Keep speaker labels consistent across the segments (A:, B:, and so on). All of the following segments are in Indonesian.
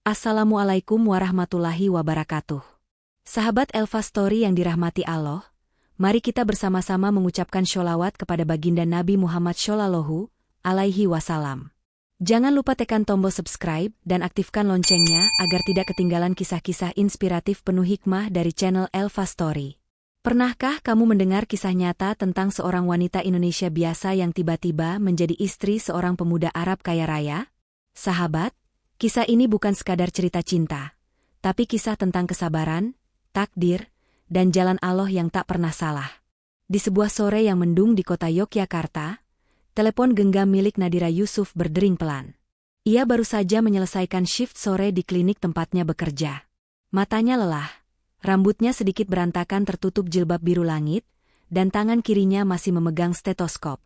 A: Assalamualaikum warahmatullahi wabarakatuh. Sahabat Elva Story yang dirahmati Allah, mari kita bersama-sama mengucapkan sholawat kepada baginda Nabi Muhammad Shallallahu Alaihi Wasallam. Jangan lupa tekan tombol subscribe dan aktifkan loncengnya agar tidak ketinggalan kisah-kisah inspiratif penuh hikmah dari channel Elva Story. Pernahkah kamu mendengar kisah nyata tentang seorang wanita Indonesia biasa yang tiba-tiba menjadi istri seorang pemuda Arab kaya raya? Sahabat, kisah ini bukan sekadar cerita cinta, tapi kisah tentang kesabaran, takdir, dan jalan Allah yang tak pernah salah. Di sebuah sore yang mendung di kota Yogyakarta, telepon genggam milik Nadira Yusuf berdering pelan. Ia baru saja menyelesaikan shift sore di klinik tempatnya bekerja. Matanya lelah, rambutnya sedikit berantakan tertutup jilbab biru langit, dan tangan kirinya masih memegang stetoskop.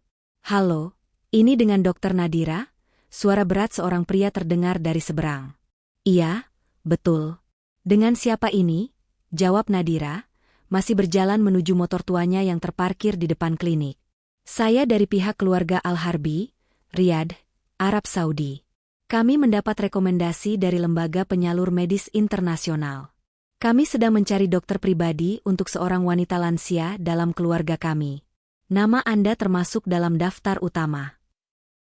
A: "Halo, ini dengan Dokter Nadira?" Suara berat seorang pria terdengar dari seberang. "Iya, betul. Dengan siapa ini?" jawab Nadira, masih berjalan menuju motor tuanya yang terparkir di depan klinik. "Saya dari pihak keluarga Al-Harbi, Riyadh, Arab Saudi. Kami mendapat rekomendasi dari lembaga penyalur medis internasional. Kami sedang mencari dokter pribadi untuk seorang wanita lansia dalam keluarga kami. Nama Anda termasuk dalam daftar utama."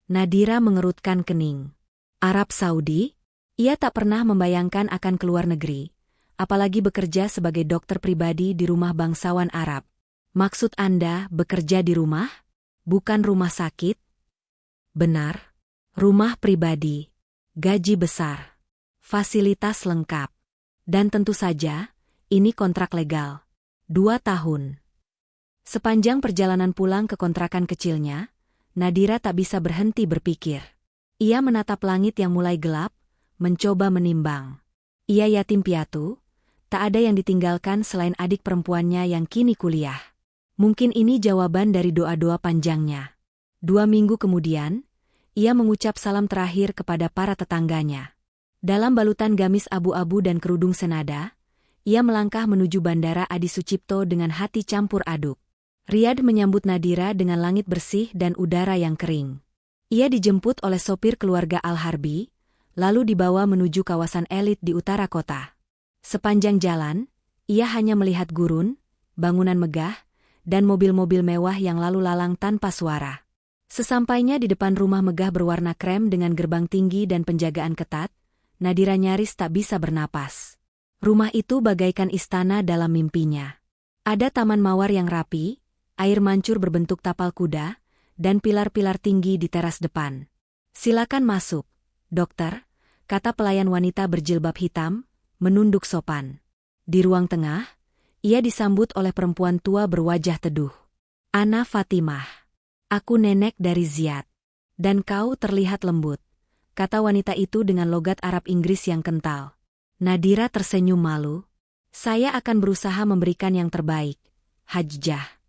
A: Nadira mengerutkan kening. Arab Saudi? Ia tak pernah membayangkan akan keluar negeri, apalagi bekerja sebagai dokter pribadi di rumah bangsawan Arab. "Maksud Anda bekerja di rumah? Bukan rumah sakit?" "Benar. Rumah pribadi. Gaji besar. Fasilitas lengkap. Dan tentu saja, ini kontrak legal. 2 tahun. Sepanjang perjalanan pulang ke kontrakan kecilnya, Nadira tak bisa berhenti berpikir. Ia menatap langit yang mulai gelap, mencoba menimbang. Ia yatim piatu, tak ada yang ditinggalkan selain adik perempuannya yang kini kuliah. Mungkin ini jawaban dari doa-doa panjangnya. 2 minggu kemudian, ia mengucap salam terakhir kepada para tetangganya. Dalam balutan gamis abu-abu dan kerudung senada, ia melangkah menuju Bandara Adi Sucipto dengan hati campur aduk. Riyadh menyambut Nadira dengan langit bersih dan udara yang kering. Ia dijemput oleh sopir keluarga Al-Harbi, lalu dibawa menuju kawasan elit di utara kota. Sepanjang jalan, ia hanya melihat gurun, bangunan megah, dan mobil-mobil mewah yang lalu lalang tanpa suara. Sesampainya di depan rumah megah berwarna krem dengan gerbang tinggi dan penjagaan ketat, Nadira nyaris tak bisa bernapas. Rumah itu bagaikan istana dalam mimpinya. Ada taman mawar yang rapi, air mancur berbentuk tapal kuda, dan pilar-pilar tinggi di teras depan. "Silakan masuk, dokter," kata pelayan wanita berjilbab hitam, menunduk sopan. Di ruang tengah, ia disambut oleh perempuan tua berwajah teduh. "Ana Fatimah. Aku nenek dari Ziyad. Dan kau terlihat lembut," kata wanita itu dengan logat Arab Inggris yang kental. Nadira tersenyum malu. "Saya akan berusaha memberikan yang terbaik, Hajjah."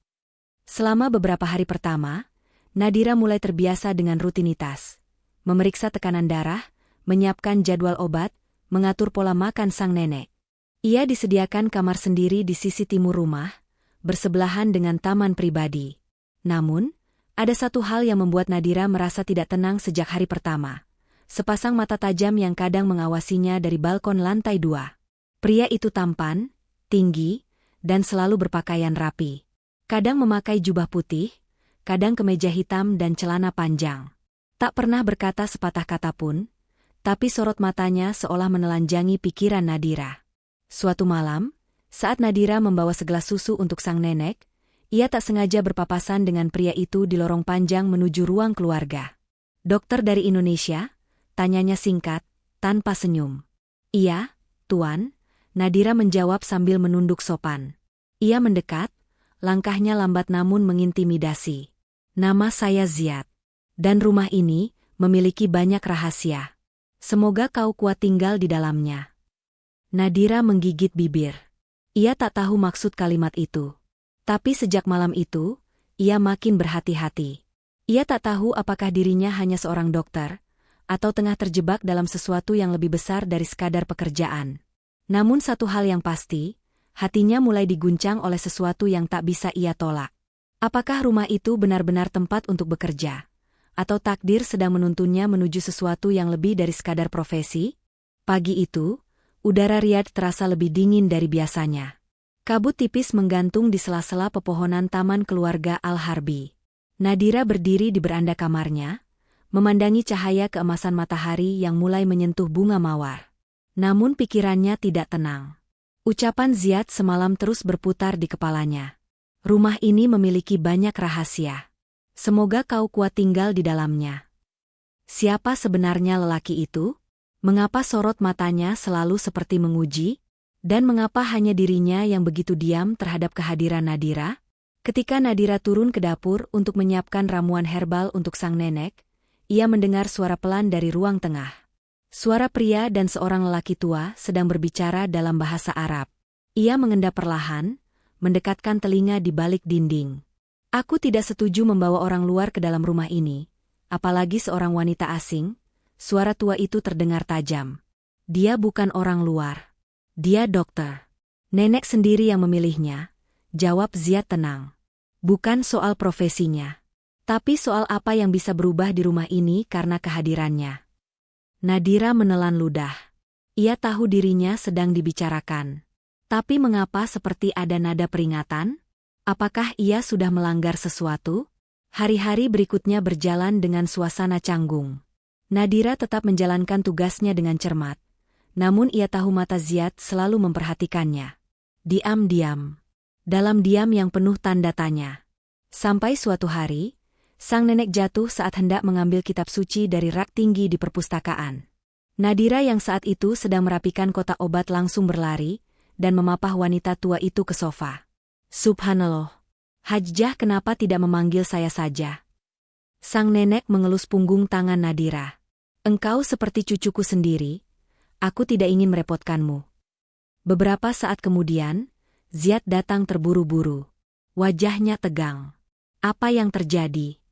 A: Selama beberapa hari pertama, Nadira mulai terbiasa dengan rutinitas. Memeriksa tekanan darah, menyiapkan jadwal obat, mengatur pola makan sang nenek. Ia disediakan kamar sendiri di sisi timur rumah, bersebelahan dengan taman pribadi. Namun, ada satu hal yang membuat Nadira merasa tidak tenang sejak hari pertama. Sepasang mata tajam yang kadang mengawasinya dari balkon lantai 2. Pria itu tampan, tinggi, dan selalu berpakaian rapi. Kadang memakai jubah putih, kadang kemeja hitam dan celana panjang. Tak pernah berkata sepatah kata pun, tapi sorot matanya seolah menelanjangi pikiran Nadira. Suatu malam, saat Nadira membawa segelas susu untuk sang nenek, ia tak sengaja berpapasan dengan pria itu di lorong panjang menuju ruang keluarga. "Dokter dari Indonesia?" tanyanya singkat, tanpa senyum. "Iya, Tuan," Nadira menjawab sambil menunduk sopan. Ia mendekat, langkahnya lambat namun mengintimidasi. "Nama saya Ziyad. Dan rumah ini memiliki banyak rahasia. Semoga kau kuat tinggal di dalamnya." Nadira menggigit bibir. Ia tak tahu maksud kalimat itu. Tapi sejak malam itu, ia makin berhati-hati. Ia tak tahu apakah dirinya hanya seorang dokter, atau tengah terjebak dalam sesuatu yang lebih besar dari sekadar pekerjaan. Namun satu hal yang pasti, hatinya mulai diguncang oleh sesuatu yang tak bisa ia tolak. Apakah rumah itu benar-benar tempat untuk bekerja? Atau takdir sedang menuntunnya menuju sesuatu yang lebih dari sekadar profesi? Pagi itu, udara Riyadh terasa lebih dingin dari biasanya. Kabut tipis menggantung di sela-sela pepohonan taman keluarga Al-Harbi. Nadira berdiri di beranda kamarnya, memandangi cahaya keemasan matahari yang mulai menyentuh bunga mawar. Namun pikirannya tidak tenang. Ucapan Ziyad semalam terus berputar di kepalanya. Rumah ini memiliki banyak rahasia. Semoga kau kuat tinggal di dalamnya. Siapa sebenarnya lelaki itu? Mengapa sorot matanya selalu seperti menguji? Dan mengapa hanya dirinya yang begitu diam terhadap kehadiran Nadira? Ketika Nadira turun ke dapur untuk menyiapkan ramuan herbal untuk sang nenek, ia mendengar suara pelan dari ruang tengah. Suara pria dan seorang lelaki tua sedang berbicara dalam bahasa Arab. Ia mengendap perlahan, mendekatkan telinga di balik dinding. Aku tidak setuju membawa orang luar ke dalam rumah ini, apalagi seorang wanita asing. Suara tua itu terdengar tajam. Dia bukan orang luar. Dia dokter. Nenek sendiri yang memilihnya, jawab Ziyad tenang. Bukan soal profesinya. Tapi soal apa yang bisa berubah di rumah ini karena kehadirannya. Nadira menelan ludah. Ia tahu dirinya sedang dibicarakan. Tapi mengapa seperti ada nada peringatan? Apakah ia sudah melanggar sesuatu? Hari-hari berikutnya berjalan dengan suasana canggung. Nadira tetap menjalankan tugasnya dengan cermat. Namun ia tahu mata Ziyad selalu memperhatikannya. Diam-diam. Dalam diam yang penuh tanda tanya. Sampai suatu hari, sang nenek jatuh saat hendak mengambil kitab suci dari rak tinggi di perpustakaan. Nadira yang saat itu sedang merapikan kotak obat langsung berlari, dan memapah wanita tua itu ke sofa. Subhanallah. Hajjah kenapa tidak memanggil saya saja? Sang nenek mengelus punggung tangan Nadira. Engkau seperti cucuku sendiri, aku tidak ingin merepotkanmu. Beberapa saat kemudian, Ziyad datang terburu-buru. Wajahnya tegang. Apa yang terjadi?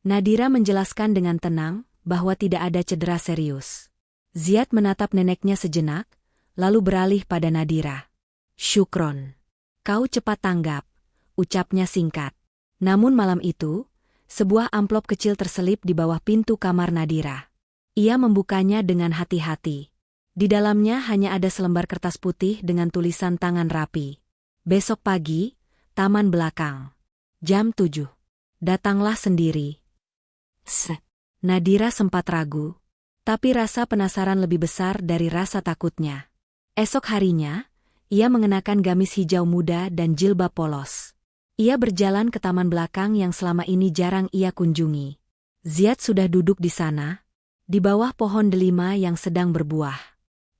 A: Nadira menjelaskan dengan tenang bahwa tidak ada cedera serius. Ziyad menatap neneknya sejenak, lalu beralih pada Nadira. Syukron. Kau cepat tanggap, ucapnya singkat. Namun malam itu, sebuah amplop kecil terselip di bawah pintu kamar Nadira. Ia membukanya dengan hati-hati. Di dalamnya hanya ada selembar kertas putih dengan tulisan tangan rapi. Besok pagi, taman belakang. Jam 7. Datanglah sendiri. Nadira sempat ragu. Tapi rasa penasaran lebih besar dari rasa takutnya. Esok harinya, ia mengenakan gamis hijau muda dan jilbab polos. Ia berjalan ke taman belakang yang selama ini jarang ia kunjungi. Ziyad sudah duduk di sana, di bawah pohon delima yang sedang berbuah.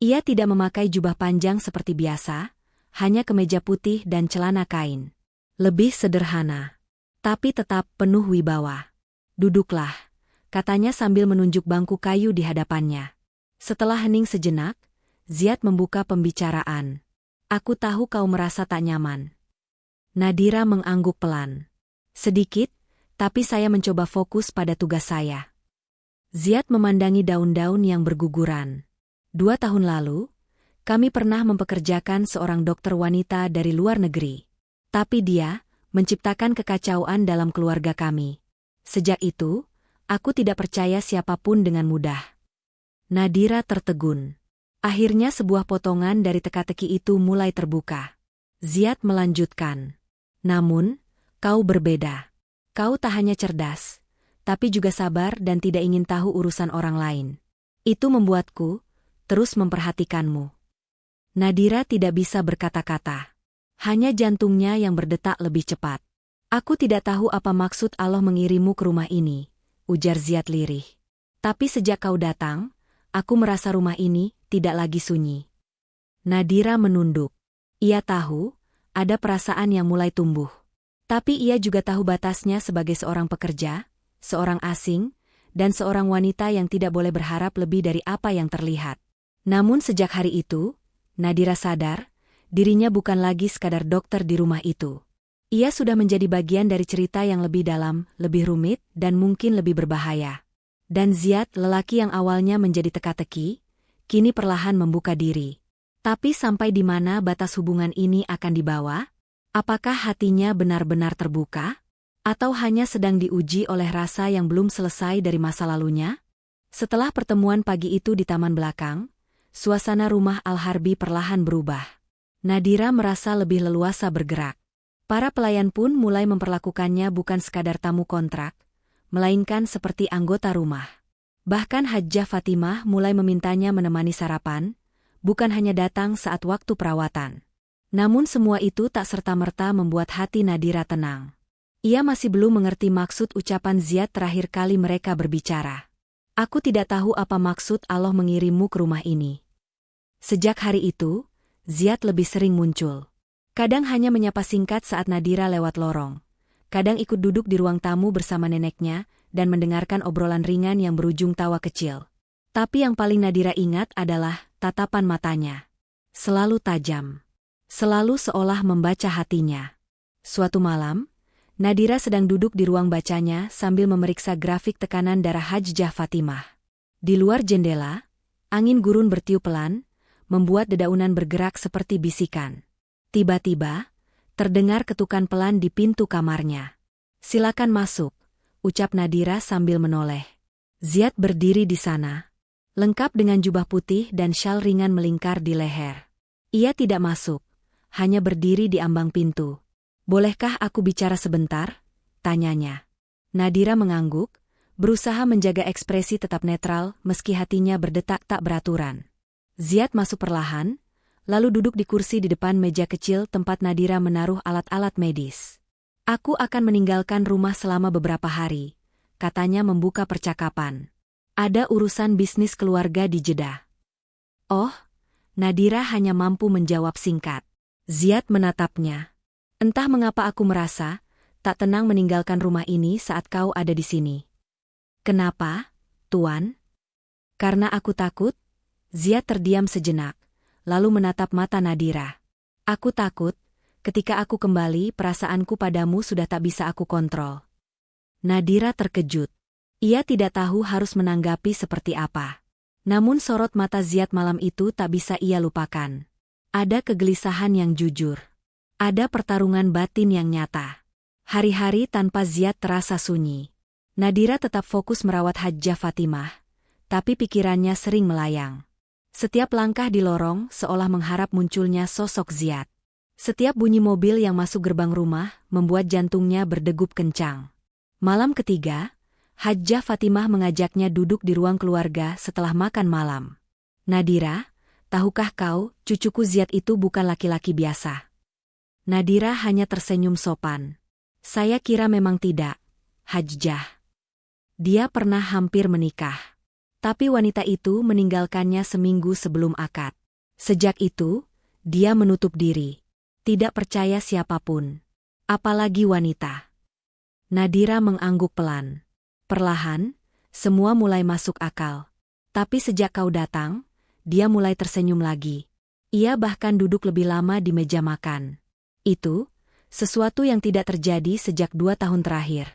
A: Ia tidak memakai jubah panjang seperti biasa, hanya kemeja putih dan celana kain. Lebih sederhana, tapi tetap penuh wibawa. Duduklah, katanya sambil menunjuk bangku kayu di hadapannya. Setelah hening sejenak, Ziyad membuka pembicaraan. Aku tahu kau merasa tak nyaman. Nadira mengangguk pelan. Sedikit, tapi saya mencoba fokus pada tugas saya. Ziyad memandangi daun-daun yang berguguran. 2 tahun lalu, kami pernah mempekerjakan seorang dokter wanita dari luar negeri. Tapi dia menciptakan kekacauan dalam keluarga kami. Sejak itu, aku tidak percaya siapapun dengan mudah. Nadira tertegun. Akhirnya sebuah potongan dari teka-teki itu mulai terbuka. Ziyad melanjutkan. Namun, kau berbeda. Kau tak hanya cerdas, tapi juga sabar dan tidak ingin tahu urusan orang lain. Itu membuatku terus memperhatikanmu. Nadira tidak bisa berkata-kata. Hanya jantungnya yang berdetak lebih cepat. Aku tidak tahu apa maksud Allah mengirimu ke rumah ini, ujar Ziyad lirih. Tapi sejak kau datang, aku merasa rumah ini tidak lagi sunyi. Nadira menunduk. Ia tahu ada perasaan yang mulai tumbuh. Tapi ia juga tahu batasnya sebagai seorang pekerja, seorang asing, dan seorang wanita yang tidak boleh berharap lebih dari apa yang terlihat. Namun sejak hari itu, Nadira sadar, dirinya bukan lagi sekadar dokter di rumah itu. Ia sudah menjadi bagian dari cerita yang lebih dalam, lebih rumit, dan mungkin lebih berbahaya. Dan Ziyad, lelaki yang awalnya menjadi teka-teki, kini perlahan membuka diri. Tapi sampai di mana batas hubungan ini akan dibawa? Apakah hatinya benar-benar terbuka? Atau hanya sedang diuji oleh rasa yang belum selesai dari masa lalunya? Setelah pertemuan pagi itu di taman belakang, suasana rumah Al-Harbi perlahan berubah. Nadira merasa lebih leluasa bergerak. Para pelayan pun mulai memperlakukannya bukan sekadar tamu kontrak, melainkan seperti anggota rumah. Bahkan Hajjah Fatimah mulai memintanya menemani sarapan, bukan hanya datang saat waktu perawatan. Namun semua itu tak serta-merta membuat hati Nadira tenang. Ia masih belum mengerti maksud ucapan Ziyad terakhir kali mereka berbicara. Aku tidak tahu apa maksud Allah mengirimmu ke rumah ini. Sejak hari itu, Ziyad lebih sering muncul. Kadang hanya menyapa singkat saat Nadira lewat lorong. Kadang ikut duduk di ruang tamu bersama neneknya dan mendengarkan obrolan ringan yang berujung tawa kecil. Tapi yang paling Nadira ingat adalah tatapan matanya. Selalu tajam. Selalu seolah membaca hatinya. Suatu malam, Nadira sedang duduk di ruang bacanya sambil memeriksa grafik tekanan darah Hajjah Fatimah. Di luar jendela, angin gurun bertiup pelan, membuat dedaunan bergerak seperti bisikan. Tiba-tiba, terdengar ketukan pelan di pintu kamarnya. "Silakan masuk," ucap Nadira sambil menoleh. Ziyad berdiri di sana, lengkap dengan jubah putih dan syal ringan melingkar di leher. Ia tidak masuk, hanya berdiri di ambang pintu. "Bolehkah aku bicara sebentar?" tanyanya. Nadira mengangguk, berusaha menjaga ekspresi tetap netral meski hatinya berdetak tak beraturan. Ziyad masuk perlahan, lalu duduk di kursi di depan meja kecil tempat Nadira menaruh alat-alat medis. "Aku akan meninggalkan rumah selama beberapa hari," katanya membuka percakapan. "Ada urusan bisnis keluarga di Jeddah." "Oh," Nadira hanya mampu menjawab singkat. Ziyad menatapnya. "Entah mengapa aku merasa tak tenang meninggalkan rumah ini saat kau ada di sini." "Kenapa, Tuan?" "Karena aku takut." Ziyad terdiam sejenak, lalu menatap mata Nadira. "Aku takut, ketika aku kembali perasaanku padamu sudah tak bisa aku kontrol." Nadira terkejut. Ia tidak tahu harus menanggapi seperti apa. Namun sorot mata Ziyad malam itu tak bisa ia lupakan. Ada kegelisahan yang jujur. Ada pertarungan batin yang nyata. Hari-hari tanpa Ziyad terasa sunyi. Nadira tetap fokus merawat Hajjah Fatimah, tapi pikirannya sering melayang. Setiap langkah di lorong seolah mengharap munculnya sosok Ziyad. Setiap bunyi mobil yang masuk gerbang rumah membuat jantungnya berdegup kencang. Malam ketiga, Hajjah Fatimah mengajaknya duduk di ruang keluarga setelah makan malam. "Nadira, tahukah kau, cucuku Ziyad itu bukan laki-laki biasa." Nadira hanya tersenyum sopan. "Saya kira memang tidak, Hajjah. Dia pernah hampir menikah. Tapi wanita itu meninggalkannya seminggu sebelum akad. Sejak itu, dia menutup diri. Tidak percaya siapapun. Apalagi wanita." Nadira mengangguk pelan. Perlahan, semua mulai masuk akal. Tapi sejak kau datang, dia mulai tersenyum lagi. Ia bahkan duduk lebih lama di meja makan. Itu, sesuatu yang tidak terjadi sejak 2 tahun terakhir.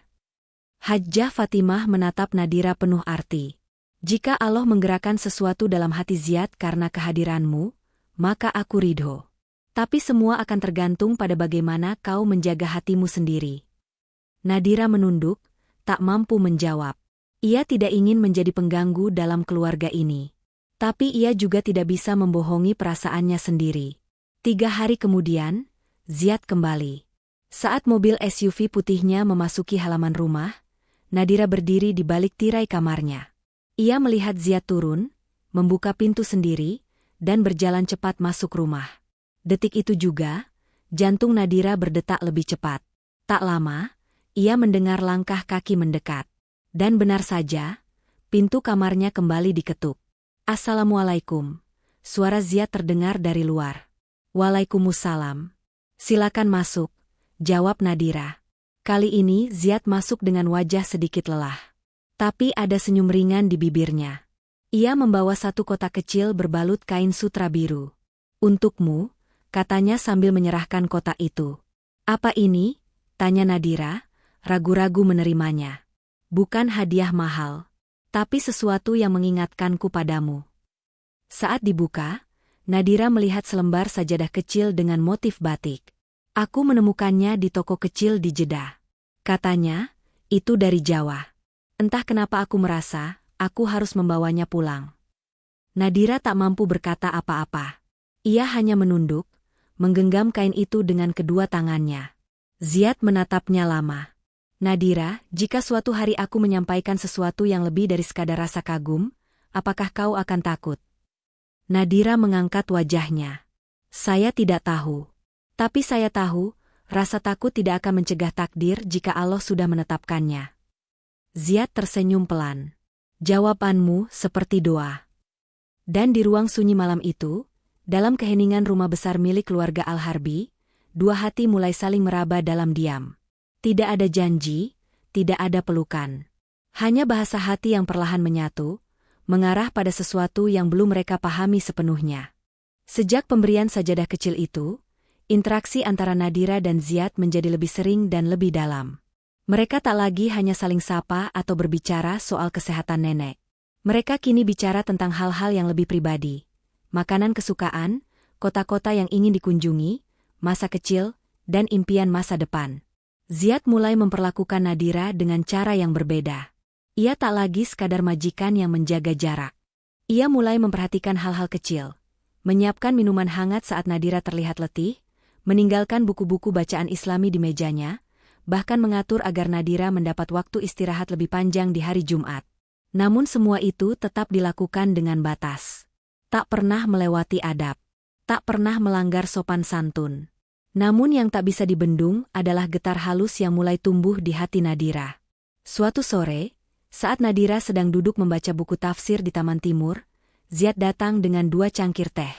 A: Hajjah Fatimah menatap Nadira penuh arti. "Jika Allah menggerakkan sesuatu dalam hati Ziyad karena kehadiranmu, maka aku ridho. Tapi semua akan tergantung pada bagaimana kau menjaga hatimu sendiri." Nadira menunduk, tak mampu menjawab. Ia tidak ingin menjadi pengganggu dalam keluarga ini. Tapi ia juga tidak bisa membohongi perasaannya sendiri. 3 hari kemudian, Ziyad kembali. Saat mobil SUV putihnya memasuki halaman rumah, Nadira berdiri di balik tirai kamarnya. Ia melihat Ziyad turun, membuka pintu sendiri, dan berjalan cepat masuk rumah. Detik itu juga, jantung Nadira berdetak lebih cepat. Tak lama, ia mendengar langkah kaki mendekat. Dan benar saja, pintu kamarnya kembali diketuk. "Assalamualaikum." Suara Ziyad terdengar dari luar. "Waalaikumsalam. Silakan masuk," jawab Nadira. Kali ini Ziyad masuk dengan wajah sedikit lelah. Tapi ada senyum ringan di bibirnya. Ia membawa satu kotak kecil berbalut kain sutra biru. "Untukmu," katanya sambil menyerahkan kotak itu. "Apa ini?" tanya Nadira, ragu-ragu menerimanya. "Bukan hadiah mahal, tapi sesuatu yang mengingatkanku padamu." Saat dibuka, Nadira melihat selembar sajadah kecil dengan motif batik. "Aku menemukannya di toko kecil di Jeddah," katanya, "itu dari Jawa. Entah kenapa aku merasa, aku harus membawanya pulang." Nadira tak mampu berkata apa-apa. Ia hanya menunduk, menggenggam kain itu dengan kedua tangannya. Ziyad menatapnya lama. Nadira, jika suatu hari aku menyampaikan sesuatu yang lebih dari sekadar rasa kagum, apakah kau akan takut? Nadira mengangkat wajahnya. Saya tidak tahu. Tapi saya tahu, rasa takut tidak akan mencegah takdir jika Allah sudah menetapkannya. Ziyad tersenyum pelan. Jawabanmu seperti doa. Dan di ruang sunyi malam itu, dalam keheningan rumah besar milik keluarga Al-Harbi, dua hati mulai saling meraba dalam diam. Tidak ada janji, tidak ada pelukan. Hanya bahasa hati yang perlahan menyatu, mengarah pada sesuatu yang belum mereka pahami sepenuhnya. Sejak pemberian sajadah kecil itu, interaksi antara Nadira dan Ziyad menjadi lebih sering dan lebih dalam. Mereka tak lagi hanya saling sapa atau berbicara soal kesehatan nenek. Mereka kini bicara tentang hal-hal yang lebih pribadi. Makanan kesukaan, kota-kota yang ingin dikunjungi, masa kecil, dan impian masa depan. Ziyad mulai memperlakukan Nadira dengan cara yang berbeda. Ia tak lagi sekadar majikan yang menjaga jarak. Ia mulai memperhatikan hal-hal kecil. Menyiapkan minuman hangat saat Nadira terlihat letih, meninggalkan buku-buku bacaan Islami di mejanya, bahkan mengatur agar Nadira mendapat waktu istirahat lebih panjang di hari Jumat. Namun semua itu tetap dilakukan dengan batas. Tak pernah melewati adab. Tak pernah melanggar sopan santun. Namun yang tak bisa dibendung adalah getar halus yang mulai tumbuh di hati Nadira. Suatu sore, saat Nadira sedang duduk membaca buku tafsir di Taman Timur, Ziyad datang dengan dua cangkir teh.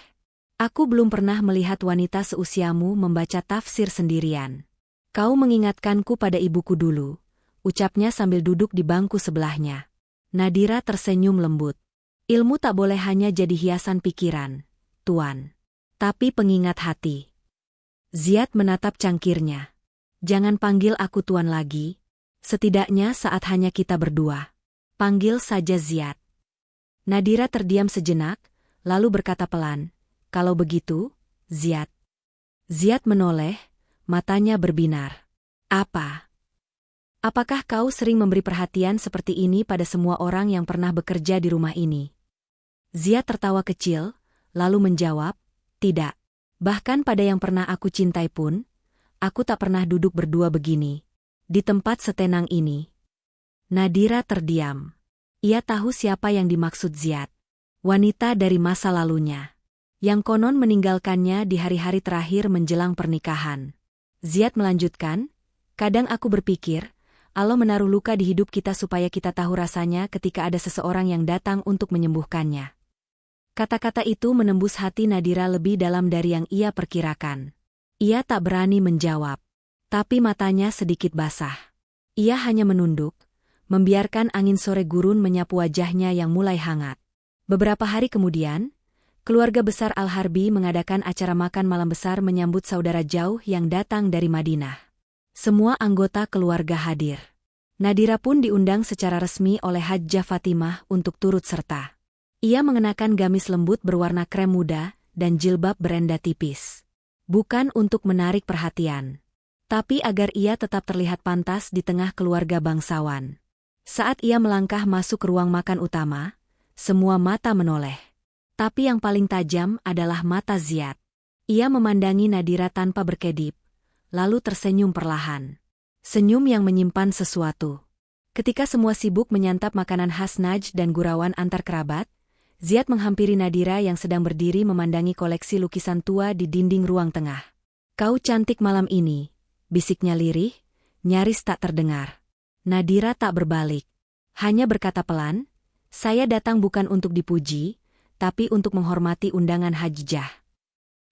A: Aku belum pernah melihat wanita seusiamu membaca tafsir sendirian. Kau mengingatkanku pada ibuku dulu, ucapnya sambil duduk di bangku sebelahnya. Nadira tersenyum lembut. Ilmu tak boleh hanya jadi hiasan pikiran, Tuan. Tapi pengingat hati. Ziyad menatap cangkirnya. Jangan panggil aku Tuan lagi. Setidaknya saat hanya kita berdua. Panggil saja Ziyad. Nadira terdiam sejenak, lalu berkata pelan, kalau begitu, Ziyad. Ziyad menoleh, matanya berbinar. Apa? Apakah kau sering memberi perhatian seperti ini pada semua orang yang pernah bekerja di rumah ini? Ziyad tertawa kecil, lalu menjawab, tidak. Bahkan pada yang pernah aku cintai pun, aku tak pernah duduk berdua begini. Di tempat setenang ini. Nadira terdiam. Ia tahu siapa yang dimaksud Ziyad. Wanita dari masa lalunya. Yang konon meninggalkannya di hari-hari terakhir menjelang pernikahan. Ziyad melanjutkan, kadang aku berpikir, Allah menaruh luka di hidup kita supaya kita tahu rasanya ketika ada seseorang yang datang untuk menyembuhkannya. Kata-kata itu menembus hati Nadira lebih dalam dari yang ia perkirakan. Ia tak berani menjawab. Tapi matanya sedikit basah. Ia hanya menunduk, membiarkan angin sore gurun menyapu wajahnya yang mulai hangat. Beberapa hari kemudian, keluarga besar Al-Harbi mengadakan acara makan malam besar menyambut saudara jauh yang datang dari Madinah. Semua anggota keluarga hadir. Nadira pun diundang secara resmi oleh Hajjah Fatimah untuk turut serta. Ia mengenakan gamis lembut berwarna krem muda dan jilbab berenda tipis. Bukan untuk menarik perhatian, tapi agar ia tetap terlihat pantas di tengah keluarga bangsawan. Saat ia melangkah masuk ke ruang makan utama, semua mata menoleh. Tapi yang paling tajam adalah mata Ziyad. Ia memandangi Nadira tanpa berkedip, lalu tersenyum perlahan. Senyum yang menyimpan sesuatu. Ketika semua sibuk menyantap makanan khas Najd dan gurauan antar kerabat, Ziyad menghampiri Nadira yang sedang berdiri memandangi koleksi lukisan tua di dinding ruang tengah. Kau cantik malam ini, bisiknya lirih, nyaris tak terdengar. Nadira tak berbalik. Hanya berkata pelan, saya datang bukan untuk dipuji, tapi untuk menghormati undangan Hajjah.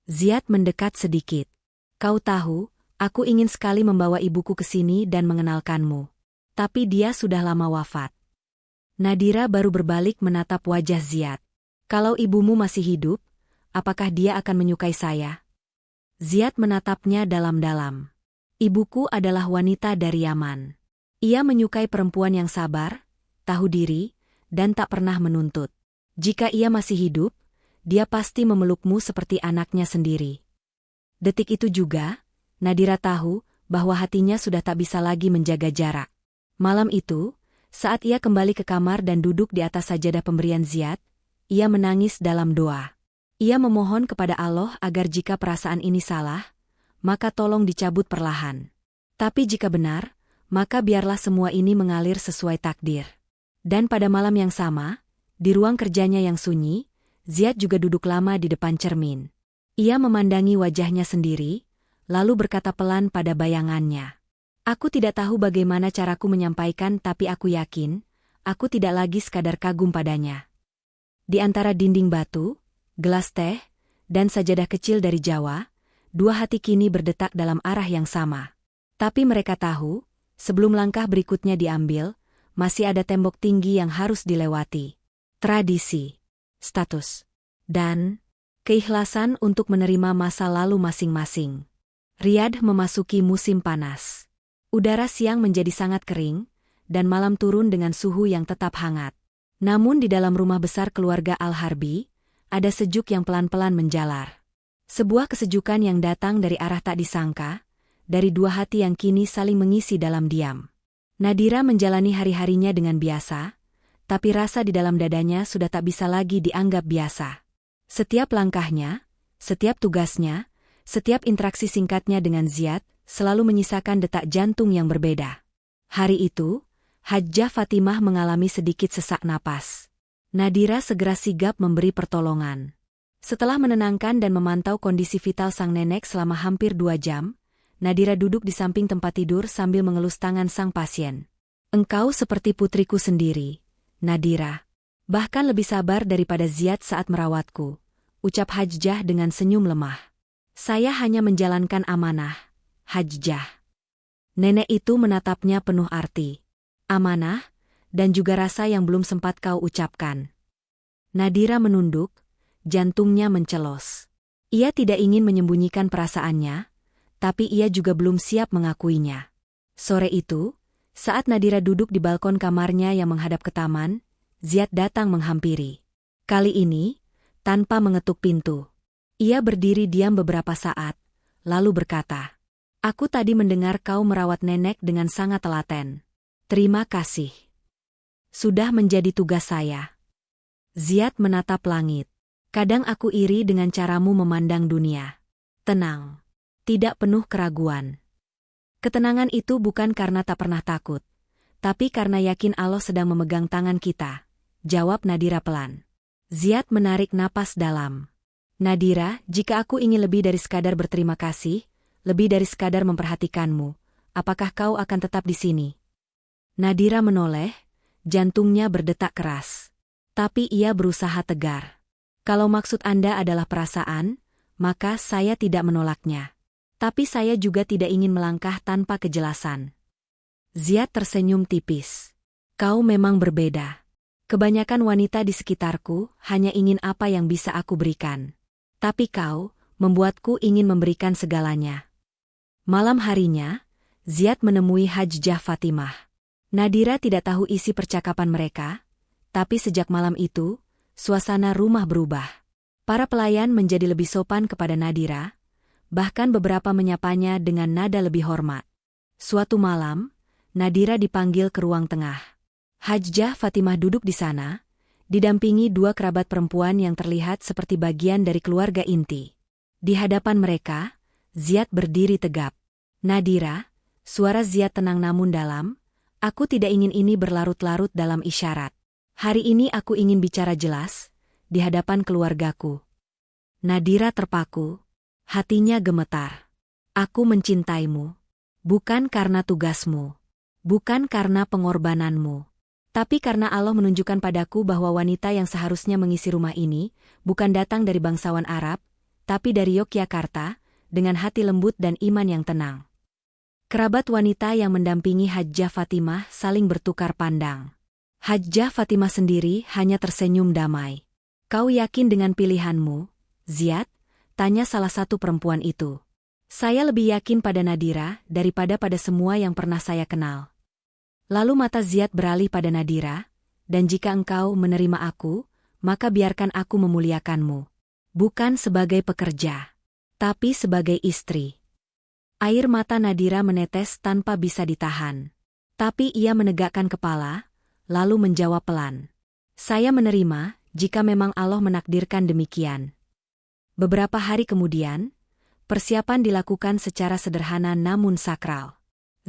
A: Ziyad mendekat sedikit. Kau tahu, aku ingin sekali membawa ibuku ke sini dan mengenalkanmu. Tapi dia sudah lama wafat. Nadira baru berbalik menatap wajah Ziyad. Kalau ibumu masih hidup, apakah dia akan menyukai saya? Ziyad menatapnya dalam-dalam. Ibuku adalah wanita dari Yaman. Ia menyukai perempuan yang sabar, tahu diri, dan tak pernah menuntut. Jika ia masih hidup, dia pasti memelukmu seperti anaknya sendiri. Detik itu juga, Nadira tahu bahwa hatinya sudah tak bisa lagi menjaga jarak. Malam itu, saat ia kembali ke kamar dan duduk di atas sajadah pemberian Ziyad, ia menangis dalam doa. Ia memohon kepada Allah agar jika perasaan ini salah, maka tolong dicabut perlahan. Tapi jika benar, maka biarlah semua ini mengalir sesuai takdir. Dan pada malam yang sama, di ruang kerjanya yang sunyi, Ziad juga duduk lama di depan cermin. Ia memandangi wajahnya sendiri, lalu berkata pelan pada bayangannya. Aku tidak tahu bagaimana caraku menyampaikan, tapi aku yakin, aku tidak lagi sekadar kagum padanya. Di antara dinding batu, gelas teh, dan sajadah kecil dari Jawa, dua hati kini berdetak dalam arah yang sama. Tapi mereka tahu, sebelum langkah berikutnya diambil, masih ada tembok tinggi yang harus dilewati. Tradisi, status, dan keikhlasan untuk menerima masa lalu masing-masing. Riyadh memasuki musim panas. Udara siang menjadi sangat kering, dan malam turun dengan suhu yang tetap hangat. Namun di dalam rumah besar keluarga Al-Harbi, ada sejuk yang pelan-pelan menjalar. Sebuah kesejukan yang datang dari arah tak disangka, dari dua hati yang kini saling mengisi dalam diam. Nadira menjalani hari-harinya dengan biasa, tapi rasa di dalam dadanya sudah tak bisa lagi dianggap biasa. Setiap langkahnya, setiap tugasnya, setiap interaksi singkatnya dengan Ziad, selalu menyisakan detak jantung yang berbeda. Hari itu, Hajjah Fatimah mengalami sedikit sesak napas. Nadira segera sigap memberi pertolongan. Setelah menenangkan dan memantau kondisi vital sang nenek selama hampir 2 jam, Nadira duduk di samping tempat tidur sambil mengelus tangan sang pasien. Engkau seperti putriku sendiri, Nadira. Bahkan lebih sabar daripada Ziad saat merawatku, ucap Hajjah dengan senyum lemah. Saya hanya menjalankan amanah, Hajjah. Nenek itu menatapnya penuh arti. Amanah, dan juga rasa yang belum sempat kau ucapkan. Nadira menunduk, jantungnya mencelos. Ia tidak ingin menyembunyikan perasaannya, tapi ia juga belum siap mengakuinya. Sore itu, saat Nadira duduk di balkon kamarnya yang menghadap ke taman, Ziad datang menghampiri. Kali ini, tanpa mengetuk pintu. Ia berdiri diam beberapa saat, lalu berkata, "Aku tadi mendengar kau merawat nenek dengan sangat telaten. Terima kasih. Sudah menjadi tugas saya." Ziad menatap langit. Kadang aku iri dengan caramu memandang dunia. Tenang. Tidak penuh keraguan. Ketenangan itu bukan karena tak pernah takut, tapi karena yakin Allah sedang memegang tangan kita, jawab Nadira pelan. Ziad menarik napas dalam. Nadira, jika aku ingin lebih dari sekadar berterima kasih, lebih dari sekadar memperhatikanmu, apakah kau akan tetap di sini? Nadira menoleh, jantungnya berdetak keras. Tapi ia berusaha tegar. Kalau maksud Anda adalah perasaan, maka saya tidak menolaknya. Tapi saya juga tidak ingin melangkah tanpa kejelasan. Ziad tersenyum tipis. Kau memang berbeda. Kebanyakan wanita di sekitarku hanya ingin apa yang bisa aku berikan. Tapi kau, membuatku ingin memberikan segalanya. Malam harinya, Ziad menemui Hajjah Fatimah. Nadira tidak tahu isi percakapan mereka, tapi sejak malam itu, suasana rumah berubah. Para pelayan menjadi lebih sopan kepada Nadira, bahkan beberapa menyapanya dengan nada lebih hormat. Suatu malam, Nadira dipanggil ke ruang tengah. Hajjah Fatimah duduk di sana, didampingi dua kerabat perempuan yang terlihat seperti bagian dari keluarga inti. Di hadapan mereka, Ziad berdiri tegap. Nadira, suara Ziad tenang namun dalam, aku tidak ingin ini berlarut-larut dalam isyarat. Hari ini aku ingin bicara jelas, di hadapan keluargaku. Nadira terpaku, hatinya gemetar. Aku mencintaimu, bukan karena tugasmu, bukan karena pengorbananmu. Tapi karena Allah menunjukkan padaku bahwa wanita yang seharusnya mengisi rumah ini, bukan datang dari bangsawan Arab, tapi dari Yogyakarta, dengan hati lembut dan iman yang tenang. Kerabat wanita yang mendampingi Hajjah Fatimah saling bertukar pandang. Hajjah Fatimah sendiri hanya tersenyum damai. Kau yakin dengan pilihanmu, Ziad? Tanya salah satu perempuan itu. Saya lebih yakin pada Nadira daripada pada semua yang pernah saya kenal. Lalu mata Ziad beralih pada Nadira, dan jika engkau menerima aku, maka biarkan aku memuliakanmu. Bukan sebagai pekerja, tapi sebagai istri. Air mata Nadira menetes tanpa bisa ditahan. Tapi ia menegakkan kepala, lalu menjawab pelan. Saya menerima, jika memang Allah menakdirkan demikian. Beberapa hari kemudian, persiapan dilakukan secara sederhana namun sakral.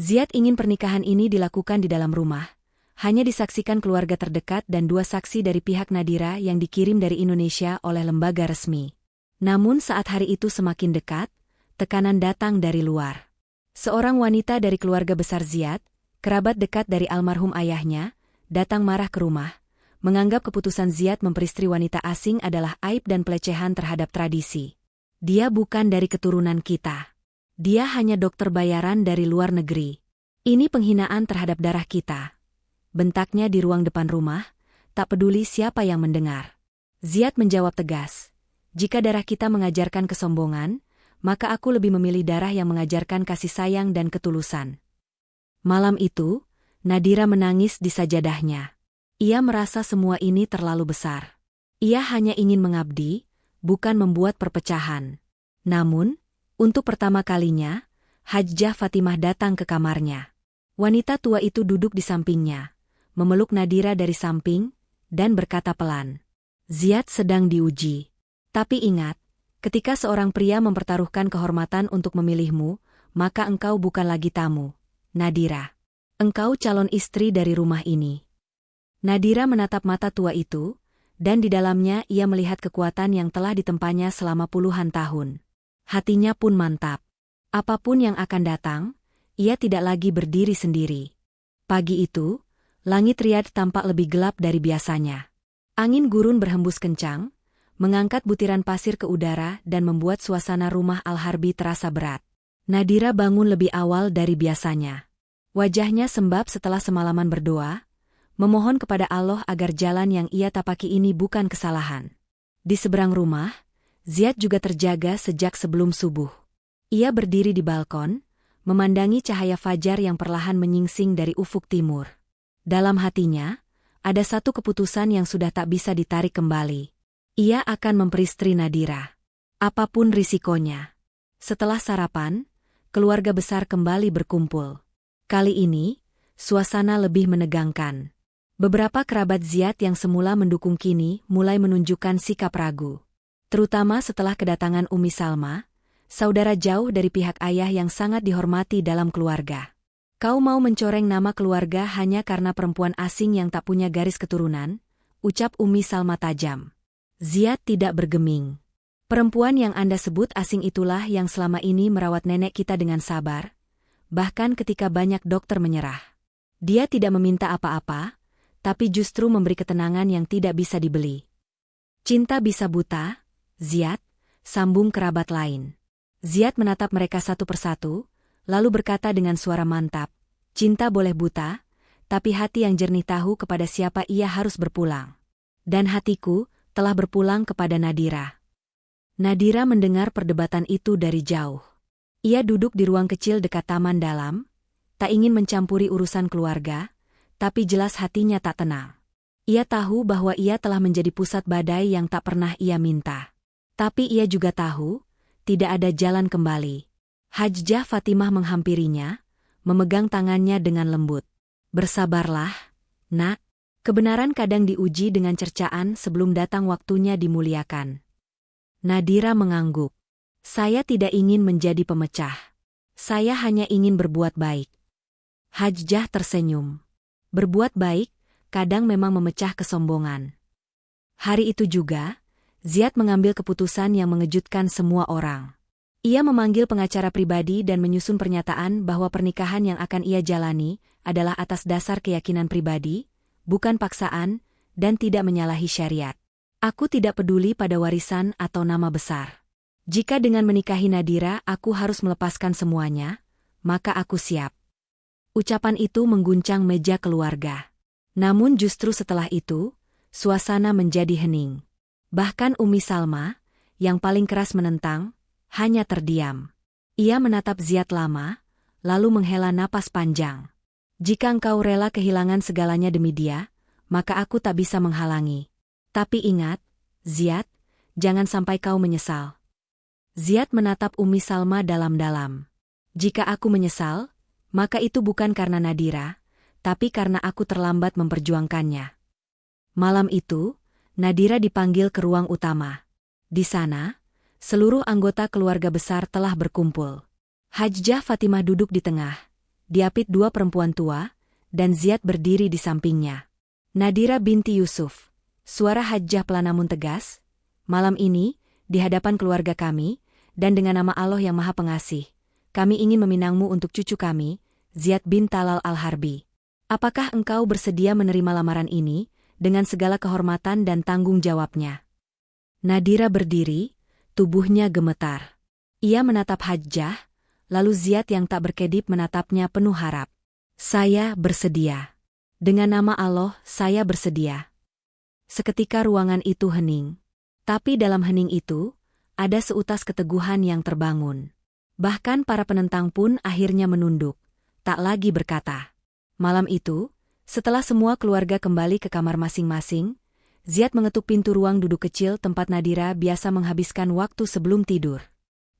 A: Ziyad ingin pernikahan ini dilakukan di dalam rumah, hanya disaksikan keluarga terdekat dan 2 saksi dari pihak Nadira yang dikirim dari Indonesia oleh lembaga resmi. Namun saat hari itu semakin dekat, tekanan datang dari luar. Seorang wanita dari keluarga besar Ziyad, kerabat dekat dari almarhum ayahnya, datang marah ke rumah, menganggap keputusan Ziyad memperistri wanita asing adalah aib dan pelecehan terhadap tradisi. Dia bukan dari keturunan kita. Dia hanya dokter bayaran dari luar negeri. Ini penghinaan terhadap darah kita. Bentaknya di ruang depan rumah, tak peduli siapa yang mendengar. Ziyad menjawab tegas, jika darah kita mengajarkan kesombongan, maka aku lebih memilih darah yang mengajarkan kasih sayang dan ketulusan. Malam itu, Nadira menangis di sajadahnya. Ia merasa semua ini terlalu besar. Ia hanya ingin mengabdi, bukan membuat perpecahan. Namun, untuk pertama kalinya, Hajjah Fatimah datang ke kamarnya. Wanita tua itu duduk di sampingnya, memeluk Nadira dari samping, dan berkata pelan, "Ziyad sedang diuji. Tapi ingat, ketika seorang pria mempertaruhkan kehormatan untuk memilihmu, maka engkau bukan lagi tamu, Nadira. Engkau calon istri dari rumah ini." Nadira menatap mata tua itu, dan di dalamnya ia melihat kekuatan yang telah ditempanya selama puluhan tahun. Hatinya pun mantap. Apapun yang akan datang, ia tidak lagi berdiri sendiri. Pagi itu, langit Riyadh tampak lebih gelap dari biasanya. Angin gurun berhembus kencang, mengangkat butiran pasir ke udara dan membuat suasana rumah Al-Harbi terasa berat. Nadira bangun lebih awal dari biasanya. Wajahnya sembab setelah semalaman berdoa, memohon kepada Allah agar jalan yang ia tapaki ini bukan kesalahan. Di seberang rumah, Ziyad juga terjaga sejak sebelum subuh. Ia berdiri di balkon, memandangi cahaya fajar yang perlahan menyingsing dari ufuk timur. Dalam hatinya, ada satu keputusan yang sudah tak bisa ditarik kembali. Ia akan memperistri Nadira. Apapun risikonya. Setelah sarapan, keluarga besar kembali berkumpul. Kali ini, suasana lebih menegangkan. Beberapa kerabat Ziyad yang semula mendukung kini mulai menunjukkan sikap ragu. Terutama setelah kedatangan Umi Salma, saudara jauh dari pihak ayah yang sangat dihormati dalam keluarga. "Kau mau mencoreng nama keluarga hanya karena perempuan asing yang tak punya garis keturunan?" ucap Umi Salma tajam. Ziyad tidak bergeming. "Perempuan yang Anda sebut asing itulah yang selama ini merawat nenek kita dengan sabar, bahkan ketika banyak dokter menyerah. Dia tidak meminta apa-apa, tapi justru memberi ketenangan yang tidak bisa dibeli." "Cinta bisa buta, Ziyad," sambung kerabat lain. Ziyad menatap mereka satu persatu, lalu berkata dengan suara mantap, "Cinta boleh buta, tapi hati yang jernih tahu kepada siapa ia harus berpulang. Dan hatiku telah berpulang kepada Nadira." Nadira mendengar perdebatan itu dari jauh. Ia duduk di ruang kecil dekat taman dalam, tak ingin mencampuri urusan keluarga, tapi jelas hatinya tak tenang. Ia tahu bahwa ia telah menjadi pusat badai yang tak pernah ia minta. Tapi ia juga tahu, tidak ada jalan kembali. Hajjah Fatimah menghampirinya, memegang tangannya dengan lembut. "Bersabarlah, nak. Kebenaran kadang diuji dengan cercaan sebelum datang waktunya dimuliakan." Nadira mengangguk. "Saya tidak ingin menjadi pemecah. Saya hanya ingin berbuat baik." Hajjah tersenyum. Berbuat baik, kadang memang memecah kesombongan. Hari itu juga, Ziyad mengambil keputusan yang mengejutkan semua orang. Ia memanggil pengacara pribadi dan menyusun pernyataan bahwa pernikahan yang akan ia jalani adalah atas dasar keyakinan pribadi, bukan paksaan, dan tidak menyalahi syariat. "Aku tidak peduli pada warisan atau nama besar. Jika dengan menikahi Nadira aku harus melepaskan semuanya, maka aku siap." Ucapan itu mengguncang meja keluarga. Namun justru setelah itu, suasana menjadi hening. Bahkan Umi Salma, yang paling keras menentang, hanya terdiam. Ia menatap Ziyad lama, lalu menghela napas panjang. "Jika engkau rela kehilangan segalanya demi dia, maka aku tak bisa menghalangi. Tapi ingat, Ziyad, jangan sampai kau menyesal." Ziyad menatap Umi Salma dalam-dalam. "Jika aku menyesal, maka itu bukan karena Nadira, tapi karena aku terlambat memperjuangkannya." Malam itu, Nadira dipanggil ke ruang utama. Di sana, seluruh anggota keluarga besar telah berkumpul. Hajjah Fatimah duduk di tengah, diapit dua perempuan tua, dan Ziyad berdiri di sampingnya. Nadira binti Yusuf, suara Hajjah pelan namun tegas, malam ini, di hadapan keluarga kami, dan dengan nama Allah yang Maha Pengasih, kami ingin meminangmu untuk cucu kami, Ziyad bin Talal Al-Harbi. Apakah engkau bersedia menerima lamaran ini, dengan segala kehormatan dan tanggung jawabnya? Nadira berdiri, tubuhnya gemetar. Ia menatap Hajjah, lalu Ziyad yang tak berkedip menatapnya penuh harap. Saya bersedia. Dengan nama Allah, saya bersedia. Seketika ruangan itu hening. Tapi dalam hening itu, ada seutas keteguhan yang terbangun. Bahkan para penentang pun akhirnya menunduk, tak lagi berkata. Malam itu, setelah semua keluarga kembali ke kamar masing-masing, Ziyad mengetuk pintu ruang duduk kecil tempat Nadira biasa menghabiskan waktu sebelum tidur.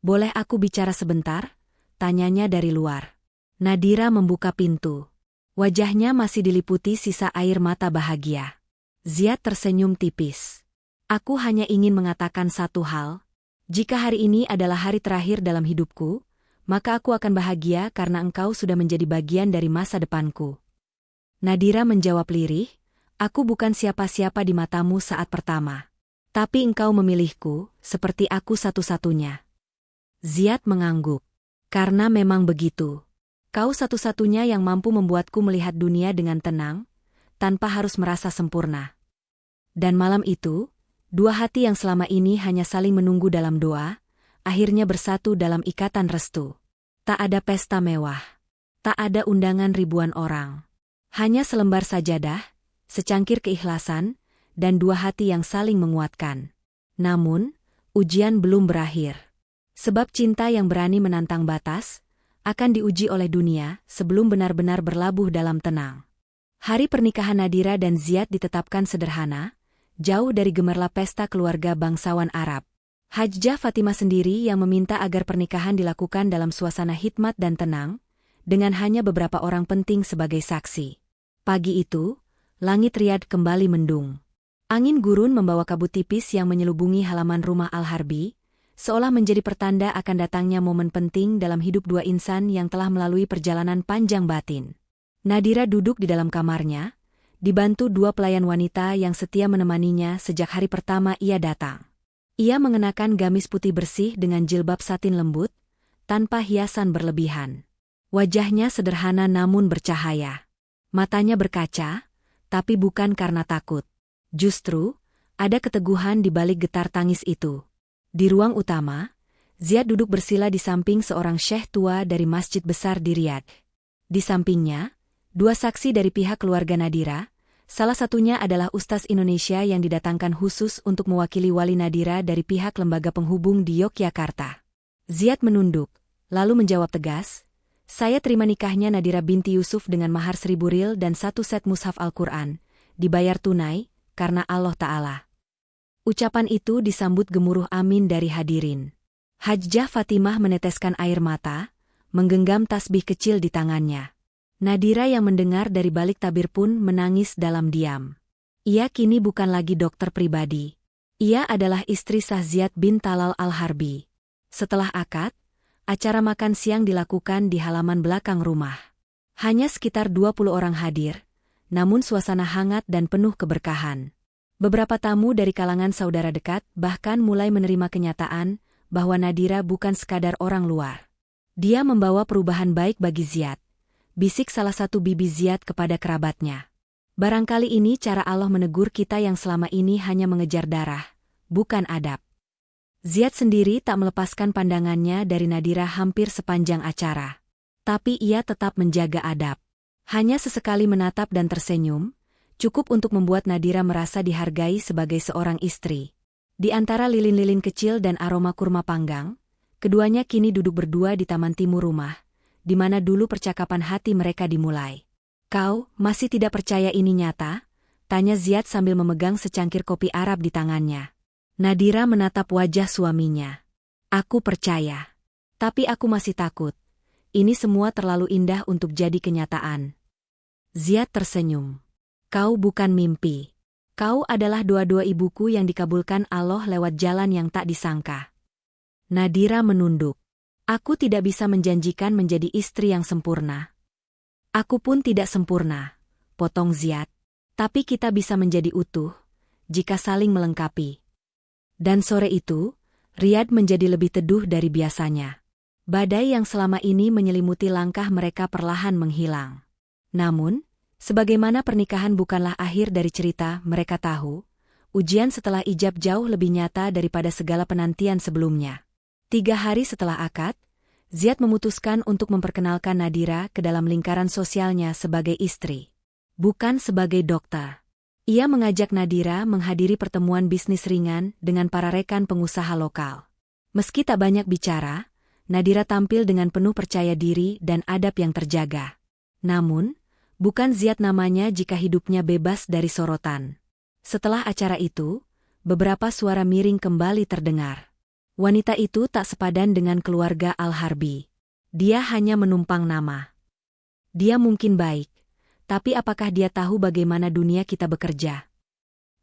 A: Boleh aku bicara sebentar? Tanyanya dari luar. Nadira membuka pintu. Wajahnya masih diliputi sisa air mata bahagia. Ziyad tersenyum tipis. Aku hanya ingin mengatakan satu hal. Jika hari ini adalah hari terakhir dalam hidupku, maka aku akan bahagia karena engkau sudah menjadi bagian dari masa depanku. Nadira menjawab lirih, aku bukan siapa-siapa di matamu saat pertama. Tapi engkau memilihku, seperti aku satu-satunya. Ziyad mengangguk. Karena memang begitu. Kau satu-satunya yang mampu membuatku melihat dunia dengan tenang, tanpa harus merasa sempurna. Dan malam itu, dua hati yang selama ini hanya saling menunggu dalam doa, akhirnya bersatu dalam ikatan restu. Tak ada pesta mewah. Tak ada undangan ribuan orang. Hanya selembar sajadah, secangkir keikhlasan, dan dua hati yang saling menguatkan. Namun, ujian belum berakhir. Sebab cinta yang berani menantang batas, akan diuji oleh dunia sebelum benar-benar berlabuh dalam tenang. Hari pernikahan Nadira dan Ziyad ditetapkan sederhana, jauh dari gemerlap pesta keluarga bangsawan Arab. Hajjah Fatimah sendiri yang meminta agar pernikahan dilakukan dalam suasana hikmat dan tenang, dengan hanya beberapa orang penting sebagai saksi. Pagi itu, langit Riyadh kembali mendung. Angin gurun membawa kabut tipis yang menyelubungi halaman rumah Al-Harbi, seolah menjadi pertanda akan datangnya momen penting dalam hidup dua insan yang telah melalui perjalanan panjang batin. Nadira duduk di dalam kamarnya, dibantu dua pelayan wanita yang setia menemaninya sejak hari pertama ia datang. Ia mengenakan gamis putih bersih dengan jilbab satin lembut, tanpa hiasan berlebihan. Wajahnya sederhana namun bercahaya. Matanya berkaca, tapi bukan karena takut. Justru, ada keteguhan di balik getar tangis itu. Di ruang utama, Ziyad duduk bersila di samping seorang syekh tua dari masjid besar di Riyadh. Di sampingnya, dua saksi dari pihak keluarga Nadira, salah satunya adalah Ustaz Indonesia yang didatangkan khusus untuk mewakili wali Nadira dari pihak lembaga penghubung di Yogyakarta. Ziyad menunduk, lalu menjawab tegas, saya terima nikahnya Nadira binti Yusuf dengan mahar 1000 riyal dan 1 set mushaf Al-Quran, dibayar tunai, karena Allah Ta'ala. Ucapan itu disambut gemuruh amin dari hadirin. Hajjah Fatimah meneteskan air mata, menggenggam tasbih kecil di tangannya. Nadira yang mendengar dari balik tabir pun menangis dalam diam. Ia kini bukan lagi dokter pribadi. Ia adalah istri sah Ziyad bin Talal Al-Harbi. Setelah akad, acara makan siang dilakukan di halaman belakang rumah. Hanya sekitar 20 orang hadir, namun suasana hangat dan penuh keberkahan. Beberapa tamu dari kalangan saudara dekat bahkan mulai menerima kenyataan bahwa Nadira bukan sekadar orang luar. Dia membawa perubahan baik bagi Ziyad. Bisik salah satu bibi Ziyad kepada kerabatnya. Barangkali ini cara Allah menegur kita yang selama ini hanya mengejar darah, bukan adab. Ziyad sendiri tak melepaskan pandangannya dari Nadira hampir sepanjang acara. Tapi ia tetap menjaga adab. Hanya sesekali menatap dan tersenyum, cukup untuk membuat Nadira merasa dihargai sebagai seorang istri. Di antara lilin-lilin kecil dan aroma kurma panggang, keduanya kini duduk berdua di taman timur rumah, di mana dulu percakapan hati mereka dimulai. Kau masih tidak percaya ini nyata? Tanya Ziyad sambil memegang secangkir kopi Arab di tangannya. Nadira menatap wajah suaminya. Aku percaya. Tapi aku masih takut. Ini semua terlalu indah untuk jadi kenyataan. Ziyad tersenyum. Kau bukan mimpi. Kau adalah doa-doa ibuku yang dikabulkan Allah lewat jalan yang tak disangka. Nadira menunduk. Aku tidak bisa menjanjikan menjadi istri yang sempurna. Aku pun tidak sempurna, potong Ziad. Tapi kita bisa menjadi utuh, jika saling melengkapi. Dan sore itu, Riyad menjadi lebih teduh dari biasanya. Badai yang selama ini menyelimuti langkah mereka perlahan menghilang. Namun, sebagaimana pernikahan bukanlah akhir dari cerita, mereka tahu, ujian setelah ijab jauh lebih nyata daripada segala penantian sebelumnya. 3 hari setelah akad, Ziad memutuskan untuk memperkenalkan Nadira ke dalam lingkaran sosialnya sebagai istri. Bukan sebagai dokter. Ia mengajak Nadira menghadiri pertemuan bisnis ringan dengan para rekan pengusaha lokal. Meski tak banyak bicara, Nadira tampil dengan penuh percaya diri dan adab yang terjaga. Namun, bukan Ziad namanya jika hidupnya bebas dari sorotan. Setelah acara itu, beberapa suara miring kembali terdengar. Wanita itu tak sepadan dengan keluarga Al-Harbi. Dia hanya menumpang nama. Dia mungkin baik, tapi apakah dia tahu bagaimana dunia kita bekerja?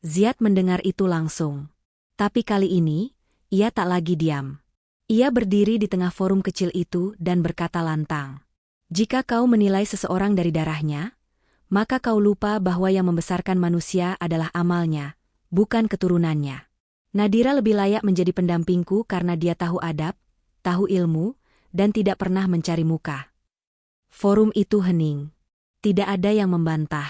A: Ziad mendengar itu langsung. Tapi kali ini, ia tak lagi diam. Ia berdiri di tengah forum kecil itu dan berkata lantang. Jika kau menilai seseorang dari darahnya, maka kau lupa bahwa yang membesarkan manusia adalah amalnya, bukan keturunannya. Nadira lebih layak menjadi pendampingku karena dia tahu adab, tahu ilmu, dan tidak pernah mencari muka. Forum itu hening. Tidak ada yang membantah.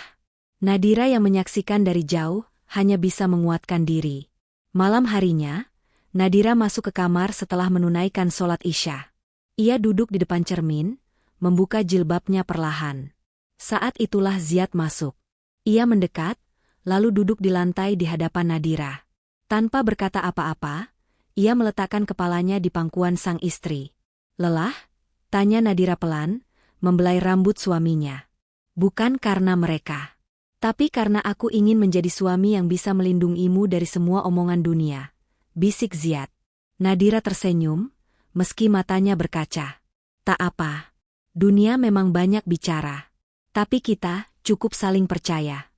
A: Nadira yang menyaksikan dari jauh, hanya bisa menguatkan diri. Malam harinya, Nadira masuk ke kamar setelah menunaikan sholat Isya. Ia duduk di depan cermin, membuka jilbabnya perlahan. Saat itulah Ziad masuk. Ia mendekat, lalu duduk di lantai di hadapan Nadira. Tanpa berkata apa-apa, ia meletakkan kepalanya di pangkuan sang istri. Lelah? Tanya Nadira pelan, membelai rambut suaminya. Bukan karena mereka. Tapi karena aku ingin menjadi suami yang bisa melindungimu dari semua omongan dunia. Bisik Ziad. Nadira tersenyum, meski matanya berkaca. Tak apa. Dunia memang banyak bicara. Tapi kita cukup saling percaya.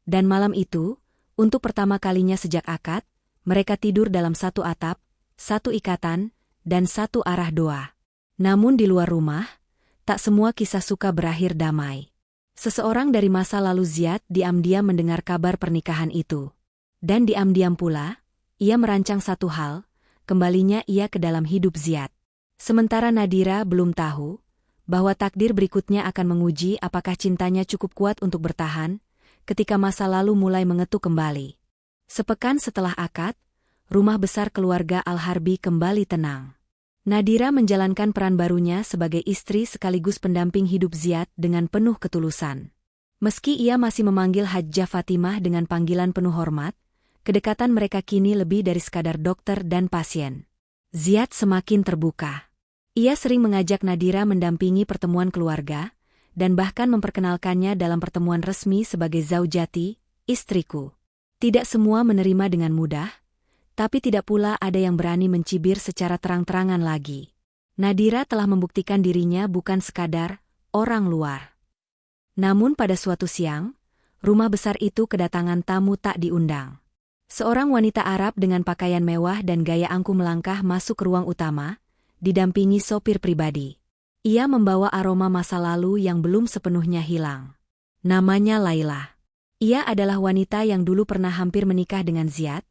A: Dan malam itu, untuk pertama kalinya sejak akad, mereka tidur dalam satu atap, satu ikatan, dan satu arah doa. Namun di luar rumah, tak semua kisah suka berakhir damai. Seseorang dari masa lalu Ziad diam-diam mendengar kabar pernikahan itu. Dan diam-diam pula, ia merancang satu hal, kembalinya ia ke dalam hidup Ziad. Sementara Nadira belum tahu, bahwa takdir berikutnya akan menguji apakah cintanya cukup kuat untuk bertahan, ketika masa lalu mulai mengetuk kembali. Sepekan setelah akad, rumah besar keluarga Al-Harbi kembali tenang. Nadira menjalankan peran barunya sebagai istri sekaligus pendamping hidup Ziad dengan penuh ketulusan. Meski ia masih memanggil Hajjah Fatimah dengan panggilan penuh hormat, kedekatan mereka kini lebih dari sekadar dokter dan pasien. Ziad semakin terbuka. Ia sering mengajak Nadira mendampingi pertemuan keluarga, dan bahkan memperkenalkannya dalam pertemuan resmi sebagai zaujati, istriku. Tidak semua menerima dengan mudah, tapi tidak pula ada yang berani mencibir secara terang-terangan lagi. Nadira telah membuktikan dirinya bukan sekadar orang luar. Namun pada suatu siang, rumah besar itu kedatangan tamu tak diundang. Seorang wanita Arab dengan pakaian mewah dan gaya angkuh melangkah masuk ke ruang utama, didampingi sopir pribadi. Ia membawa aroma masa lalu yang belum sepenuhnya hilang. Namanya Laila. Ia adalah wanita yang dulu pernah hampir menikah dengan Ziad,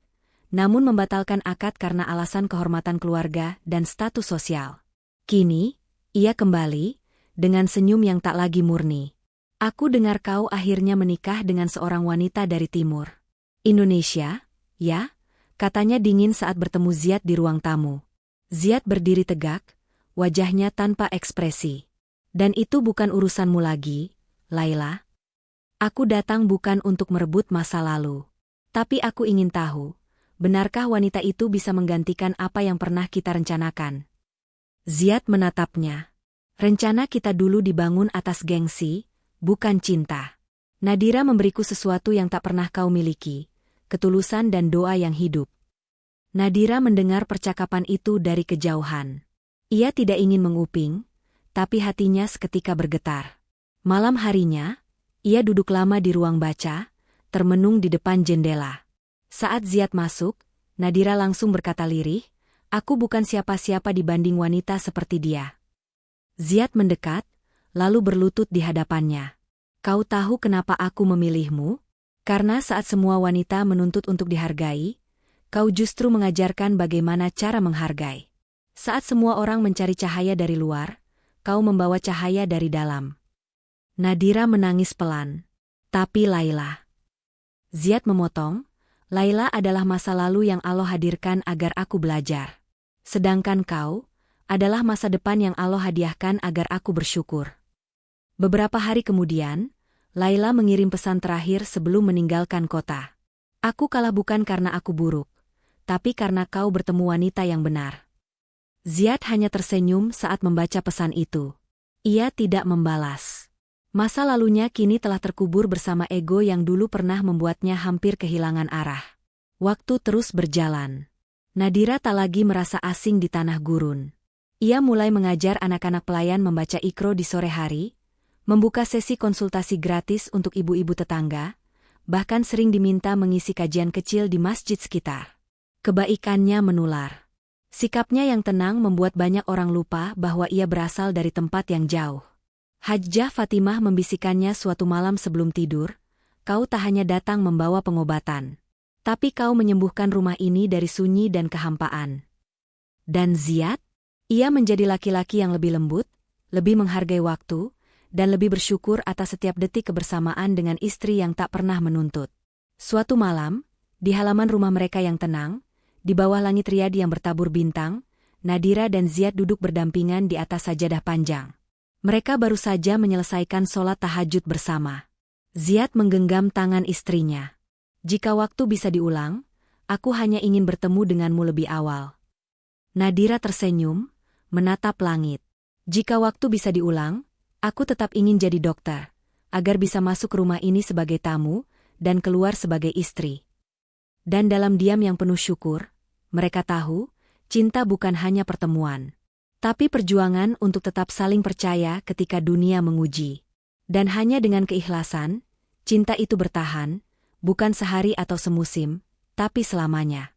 A: namun membatalkan akad karena alasan kehormatan keluarga dan status sosial. Kini, ia kembali, dengan senyum yang tak lagi murni. Aku dengar kau akhirnya menikah dengan seorang wanita dari timur Indonesia, ya? Katanya dingin saat bertemu Ziad di ruang tamu. Ziad berdiri tegak, wajahnya tanpa ekspresi. Dan itu bukan urusanmu lagi, Laila. Aku datang bukan untuk merebut masa lalu. Tapi aku ingin tahu, benarkah wanita itu bisa menggantikan apa yang pernah kita rencanakan? Ziad menatapnya. Rencana kita dulu dibangun atas gengsi, bukan cinta. Nadira memberiku sesuatu yang tak pernah kau miliki, ketulusan dan doa yang hidup. Nadira mendengar percakapan itu dari kejauhan. Ia tidak ingin menguping, tapi hatinya seketika bergetar. Malam harinya, ia duduk lama di ruang baca, termenung di depan jendela. Saat Ziad masuk, Nadira langsung berkata lirih, "Aku bukan siapa-siapa dibanding wanita seperti dia." Ziad mendekat, lalu berlutut di hadapannya. "Kau tahu kenapa aku memilihmu? Karena saat semua wanita menuntut untuk dihargai, kau justru mengajarkan bagaimana cara menghargai. Saat semua orang mencari cahaya dari luar, kau membawa cahaya dari dalam." Nadira menangis pelan. "Tapi Laila..." Ziad memotong, "Laila adalah masa lalu yang Allah hadirkan agar aku belajar. Sedangkan kau adalah masa depan yang Allah hadiahkan agar aku bersyukur." Beberapa hari kemudian, Laila mengirim pesan terakhir sebelum meninggalkan kota. "Aku kalah bukan karena aku buruk, tapi karena kau bertemu wanita yang benar." Ziad hanya tersenyum saat membaca pesan itu. Ia tidak membalas. Masa lalunya kini telah terkubur bersama ego yang dulu pernah membuatnya hampir kehilangan arah. Waktu terus berjalan. Nadira tak lagi merasa asing di tanah gurun. Ia mulai mengajar anak-anak pelayan membaca Iqra di sore hari, membuka sesi konsultasi gratis untuk ibu-ibu tetangga, bahkan sering diminta mengisi kajian kecil di masjid sekitar. Kebaikannya menular. Sikapnya yang tenang membuat banyak orang lupa bahwa ia berasal dari tempat yang jauh. Hajjah Fatimah membisikkannya suatu malam sebelum tidur, "Kau tak hanya datang membawa pengobatan, tapi kau menyembuhkan rumah ini dari sunyi dan kehampaan." Dan Ziad? Ia menjadi laki-laki yang lebih lembut, lebih menghargai waktu, dan lebih bersyukur atas setiap detik kebersamaan dengan istri yang tak pernah menuntut. Suatu malam, di halaman rumah mereka yang tenang, di bawah langit riyadi yang bertabur bintang, Nadira dan Ziad duduk berdampingan di atas sajadah panjang. Mereka baru saja menyelesaikan sholat tahajud bersama. Ziad menggenggam tangan istrinya. "Jika waktu bisa diulang, aku hanya ingin bertemu denganmu lebih awal." Nadira tersenyum, menatap langit. "Jika waktu bisa diulang, aku tetap ingin jadi dokter, agar bisa masuk ke rumah ini sebagai tamu, dan keluar sebagai istri." Dan dalam diam yang penuh syukur, mereka tahu, cinta bukan hanya pertemuan, tapi perjuangan untuk tetap saling percaya ketika dunia menguji. Dan hanya dengan keikhlasan, cinta itu bertahan, bukan sehari atau semusim, tapi selamanya.